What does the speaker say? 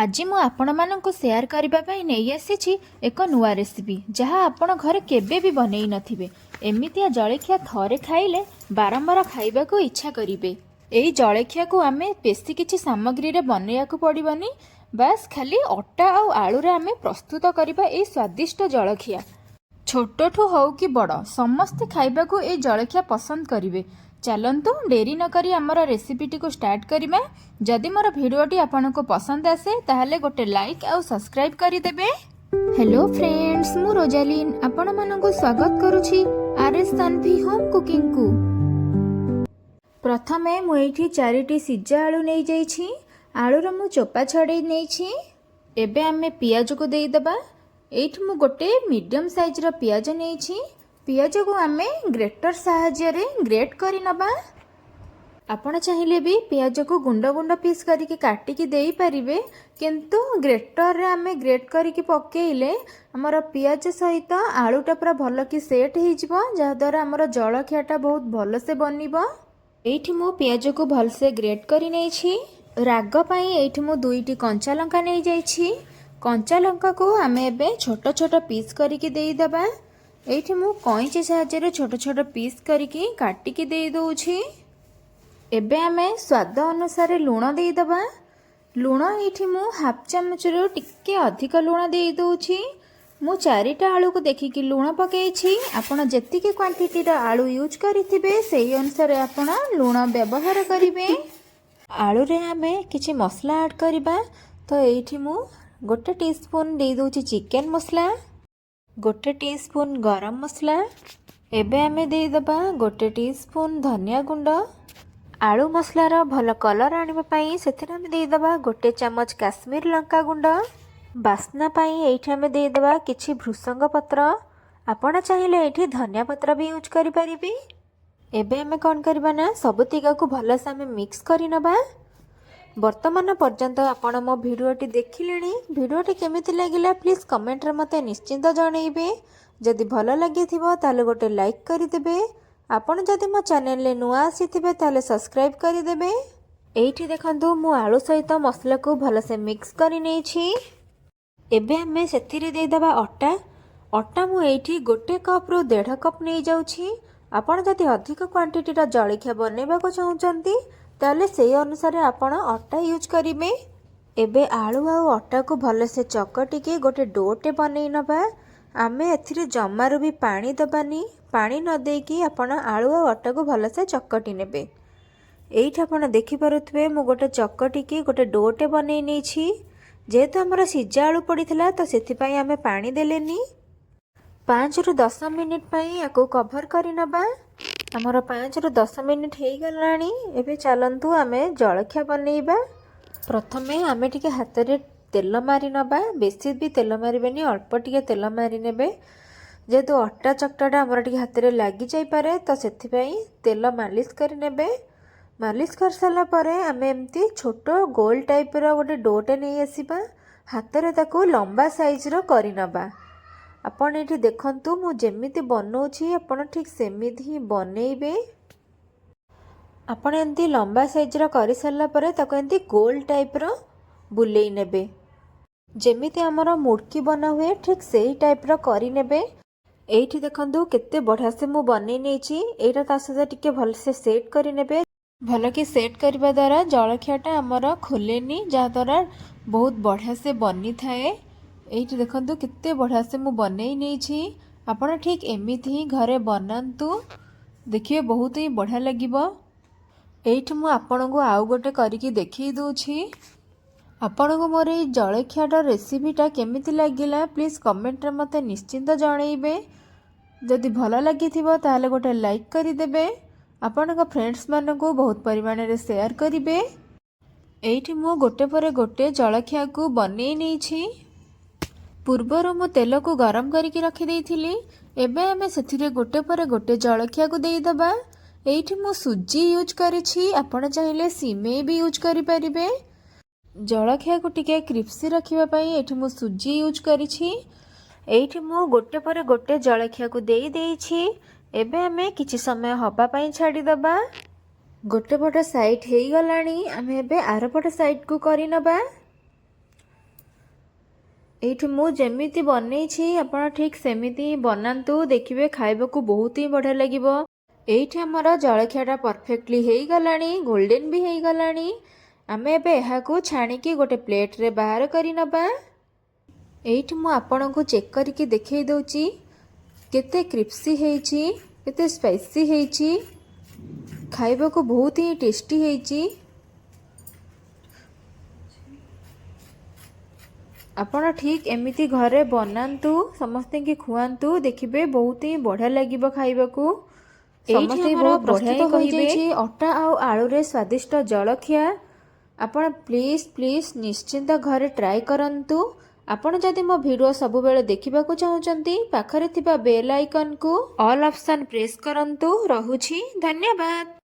आज मु आपणमानंकु शेयर करबा पई नै आसीछि एक नुआ रेसिपी जहाँ आपण घरे केबे भी बनई नथिबे। एमितिया जळखिया थरे खाइले बारंबार खाइबा को इच्छा करिवे। एई जळखिया को आमे बेसी किछि सामग्री रे बनैया को पड़िबनी, बस खाली अटा आ आलू रे आमे प्रस्तुत करबा एई स्वादिष्ट जळखिया। छोटठू हौ कि बड़ समस्ते खाइबा को एई जळखिया पसंद करिवे। चलंतु डेरी न करी आमर रेसिपीटी को स्टार्ट करिबा। जदि मोर भिडियोटी आपनको पसंद आसे ताहले गोटे लाइक और सब्सक्राइब करिदेबे। हेलो फ्रेंड्स, मु रोजालिन आपण मानंकु स्वागत करूछि आरएस तन्वी होम कुकिंग को। प्रथमे मु एठी 4टी सिजा आलू नै जाइछि। आलूर मु चोपा छड़े नैछि। एबे आमे पियाज को देई दबा। एठी मु गोटे मीडियम साइज रो पियाज नैछि। पियाज को आमे ग्रेटर साहाय्य रे ग्रेट करि नबा। आपण चाहिले भी पियाज को गुंड गुंड पीस करके काटिकी देई परिबे, किंतु ग्रेटर रे आमे ग्रेट करके पकेइले हमर पियाज सहित आलूटा पूरा भल कि सेट हो जिवो, जहा द्वारा हमर जळखियाटा बहुत भल से बनिबो। एठी मु पियाज को भल से ग्रेट करि नैछि। राग पई एठी मु 2टी कंचा लंका नै जाइछि। कंचा लंका को आमे एबे छोट छोट पीस करके देई दबा। एठी मु कइंची साहाय्य छोट छोट पीस करके काटिकी देई दउछि। एबे आमे स्वाद अनुसार लूण देई दबा। लूण एठी मु हाफ चामच रो टिके अधिक लूण देई दउछि। मु 4टा आलू को देखिकी लूण पकेइछि। आपण जेतिकी क्वांटिटी रो आलू यूज करिथिबे सेही अनुसार आपण लूण व्यवहार करिवे। आलू रे आमे किछि मसला ऐड करिबा। तो एठी मु गोटे टीस्पून देई दउछि चिकन मसला, गोटे टीस्पून गरम मसला। एबे आमे देई दबा गोटे टीस्पून धनिया गुंड। आलू मसलार भल कलर आनिबा पई सेथिरे आमे देई दबा गोटे चमच काश्मीर लंका गुंड। बास्ना पई एठी आमे देई दबा किछि भृसंग पत्र। आपण चाहिले एठी धनिया पत्र भी यूज करि परिबे। एबे आमे कोन करबा ना सबतिका को भल से आमे मिक्स करि नबा। वर्तमान पर्यंत आपण मो भिडियोटी देखिलेनी। भिडियोटी केमिति लागिला प्लीज कमेंट रे मते निश्चिंत जणैबे। जदि भल लागिथिबो ताले गोटे लाइक करिदेबे। आपण जदि मो चैनल ले नुआ आसीथिबे ताले सब्सक्राइब करिदेबे। एठी देखंतु मु आलू सहित मसला को भल से मिक्स करि नेछि। एबे हमें सेथिरे देई दबा अटा। अटा मु एठी गोटे कप रो 1.5 कप नै जाउछि। आपण जदि अधिक क्वांटिटी रो जळखिया बनेबा को चाहुचंती ताले सेही अनुसार आपण अटा यूज करिवे। एबे आलू आ अटा को भल से चकटिके गोटे डोटे बनै नबा। आमे एथिरे जमारू भी पानी दबानी। पानी न देकी आपण आलू आ अटा को भल से चकटी नेबे। एइठ आपण देखि पारुथबे मु गोटे चकटिके गोटे डोटे बनै नेछि। जेहेतु हमर सिजा आलू पड़िथिला तो सेथि पई आमे पानी देलेनी। 5 रु 10 मिनिट पई याको कवर करि नबा। हमर 5 रु 10 मिनिट हेई गलानी। एबे चलंतु आमे जळखिया बनेइबा। प्रथमे आमे टिके हाथ रे तेल मारि नबा। बेसी भी तेल मारिबेनी, अल्प टिके तेल मारि नेबे। जेहेतु अटा चकटाटा हमर टिके हाथ रे लागि जाई पारे तो सेथि पई तेल मालिश करि नेबे। मालिश कर साला परे आमे एमती छोट गोल टाइप रो गोटे डोटे नै आसीबा। हाथ रे ताको लंबा साइज रो करि नबा। आपण एठी देखंतु मु जेमिति बनौछि आपण ठीक सेमिति ही बनेइबे। आपण एंती लंबा साइज रो करि साला परे ताको एंती गोल टाइप रो बुलेई नेबे। जेमिति हमर मुड़की बना हुए ठीक सेही टाइप रो करि नेबे। एठी देखंतु केते बढ़िया से मु बनै नेछि। एटा ता सहित टिके भल से सेट करि नेबे। भल कि सेट करबा द्वारा जळखियाटा हमर खोलेनी, जहा द्वारा बहुत बढ़िया से बनी थाए। एठी देखंतु केते बढ़िया से मु बनै नेछि। आपण ठीक एमिति ही घरे बनांतु, देखिए बहुत ही बढ़िया लागिबो। एठी मु आपनको आउ गोटे करिकी देखि दोछि। आपनको मोर ए जळखियाटा रेसिपीटा केमिति लागिला प्लीज कमेंट रे मते निश्चिंत जणैबे। जदि भल लागिथिबो ताले गोटे लाइक करिदेबे। आपनका फ्रेंड्स मानको बहुत परिमाण रे शेयर करिवे। एठी मु गोटे परे गोटे जळखिया को बनै नेछि। पूर्वरु मु तेल को गरम करके रखी देइथिली। एबे हमें सेथिरे गोटे परे गोटे जळखिया को देई दबा। एठी मु सुजी यूज करिछि। आपण चाहिले सिमेई भी यूज करि परिबे। जळखिया को टिके क्रिस्पी रखिबा पई एठी मु सुजी यूज करिछि। एठी मु गोटे परे गोटे जळखिया को देई देइछि। एबे हमें किछि समय हबा पई छाडी दबा। गोटे पट साइड हेई गलानी। हमें एबे आर पट साइड को करि नबा। ଏଇଠି ମୁଁ ଯେମିତି ବନେଇଛି ଆପଣ ଠିକ୍ ସେମିତି ହିଁ ବନାନ୍ତୁ, ଦେଖିବେ ଖାଇବାକୁ ବହୁତ ହିଁ ବଢ଼ିଆ ଲାଗିବ। ଏଇଠି ଆମର ଜଳଖିଆଟା ପରଫେକ୍ଟଲି ହେଇଗଲାଣି, ଗୋଲ୍ଡେନ୍ ବି ହେଇଗଲାଣି। ଆମେ ଏବେ ଏହାକୁ ଛାଣିକି ଗୋଟେ ପ୍ଲେଟ୍ରେ ବାହାର କରି ନେବା। ଏଇଠି ମୁଁ ଆପଣଙ୍କୁ ଚେକ୍ କରିକି ଦେଖେଇ ଦେଉଛି କେତେ କ୍ରିପ୍ସି ହେଇଛି, କେତେ ସ୍ପାଇସି ହେଇଛି, ଖାଇବାକୁ ବହୁତ ହିଁ ଟେଷ୍ଟି ହେଇଛି। ଆପଣ ଠିକ୍ ଏମିତି ଘରେ ବନାନ୍ତୁ, ସମସ୍ତଙ୍କୁ ଖୁଆନ୍ତୁ, ଦେଖିବେ ବହୁତ ହିଁ ବଢ଼ିଆ ଲାଗିବ ଖାଇବାକୁ। ସମସ୍ତେ ବହୁତ ବଢ଼ିଆ ହିଁ କହିବେ। ଅଟା ଆଉ ଆଳୁରେ ସ୍ୱାଦିଷ୍ଟ ଜଳଖିଆ ଆପଣ ପ୍ଲିଜ୍ ନିଶ୍ଚିନ୍ତ ଘରେ ଟ୍ରାଏ କରନ୍ତୁ। ଆପଣ ଯଦି ମୋ ଭିଡ଼ିଓ ସବୁବେଳେ ଦେଖିବାକୁ ଚାହୁଁଛନ୍ତି, ପାଖରେ ଥିବା ବେଲ୍ ଆଇକନ୍କୁ ଅଲ୍ ଅପସନ୍ ପ୍ରେସ୍ କରନ୍ତୁ। ରହୁଛି, ଧନ୍ୟବାଦ।